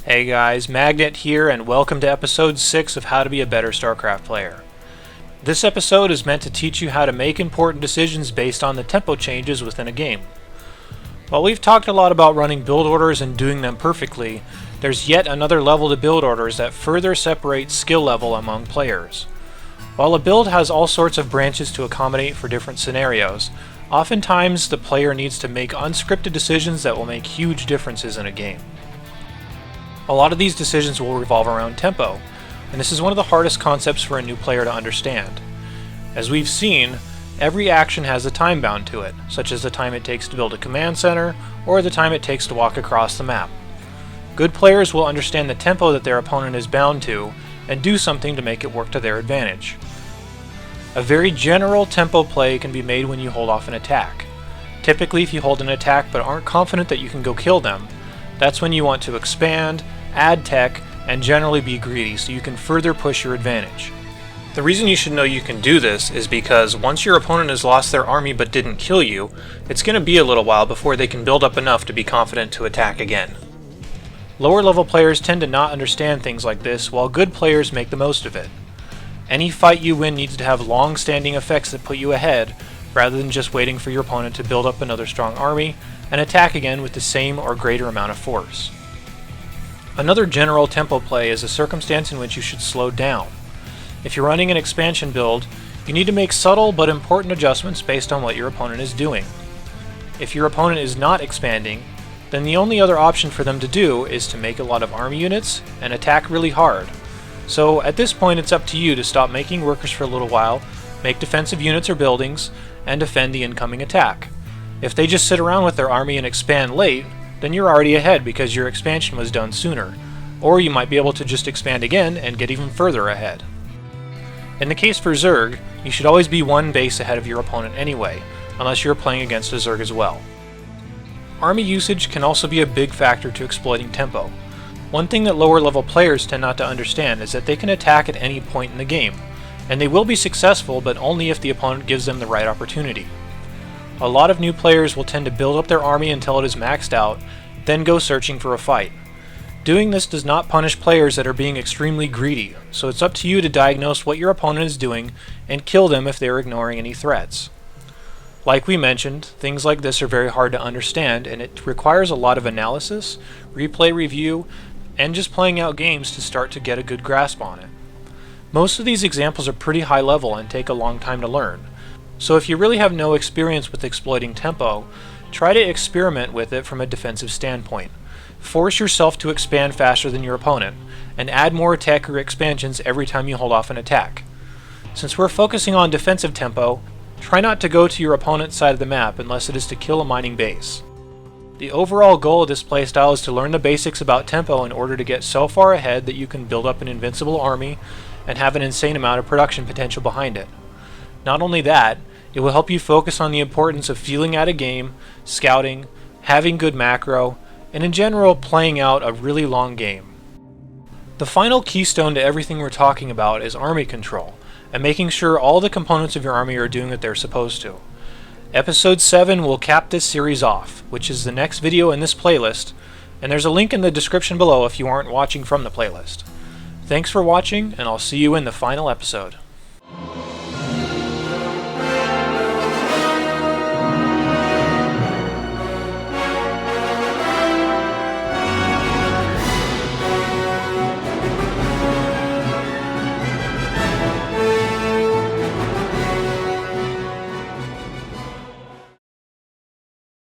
Hey guys, Magnet here, and welcome to episode 6 of How to Be a Better Starcraft Player. This episode is meant to teach you how to make important decisions based on the tempo changes within a game. While we've talked a lot about running build orders and doing them perfectly, there's yet another level to build orders that further separates skill level among players. While a build has all sorts of branches to accommodate for different scenarios, oftentimes the player needs to make unscripted decisions that will make huge differences in a game. A lot of these decisions will revolve around tempo, and this is one of the hardest concepts for a new player to understand. As we've seen, every action has a time bound to it, such as the time it takes to build a command center, or the time it takes to walk across the map. Good players will understand the tempo that their opponent is bound to, and do something to make it work to their advantage. A very general tempo play can be made when you hold off an attack. Typically, if you hold an attack but aren't confident that you can go kill them, that's when you want to expand, add tech, and generally be greedy so you can further push your advantage. The reason you should know you can do this is because once your opponent has lost their army but didn't kill you, it's going to be a little while before they can build up enough to be confident to attack again. Lower level players tend to not understand things like this, while good players make the most of it. Any fight you win needs to have long-standing effects that put you ahead, rather than just waiting for your opponent to build up another strong army and attack again with the same or greater amount of force. Another general tempo play is a circumstance in which you should slow down. If you're running an expansion build, you need to make subtle but important adjustments based on what your opponent is doing. If your opponent is not expanding, then the only other option for them to do is to make a lot of army units and attack really hard. So at this point it's up to you to stop making workers for a little while, make defensive units or buildings, and defend the incoming attack. If they just sit around with their army and expand late, then you're already ahead because your expansion was done sooner, or you might be able to just expand again and get even further ahead. In the case for Zerg, you should always be one base ahead of your opponent anyway, unless you're playing against a Zerg as well. Army usage can also be a big factor to exploiting tempo. One thing that lower level players tend not to understand is that they can attack at any point in the game, and they will be successful but only if the opponent gives them the right opportunity. A lot of new players will tend to build up their army until it is maxed out, then go searching for a fight. Doing this does not punish players that are being extremely greedy, so it's up to you to diagnose what your opponent is doing and kill them if they are ignoring any threats. Like we mentioned, things like this are very hard to understand, and it requires a lot of analysis, replay review, and just playing out games to start to get a good grasp on it. Most of these examples are pretty high level and take a long time to learn. So if you really have no experience with exploiting tempo, try to experiment with it from a defensive standpoint. Force yourself to expand faster than your opponent, and add more tech or expansions every time you hold off an attack. Since we're focusing on defensive tempo, try not to go to your opponent's side of the map unless it is to kill a mining base. The overall goal of this playstyle is to learn the basics about tempo in order to get so far ahead that you can build up an invincible army and have an insane amount of production potential behind it. Not only that, it will help you focus on the importance of feeling out a game, scouting, having good macro, and in general playing out a really long game. The final keystone to everything we're talking about is army control, and making sure all the components of your army are doing what they're supposed to. Episode 7 will cap this series off, which is the next video in this playlist, and there's a link in the description below if you aren't watching from the playlist. Thanks for watching, and I'll see you in the final episode.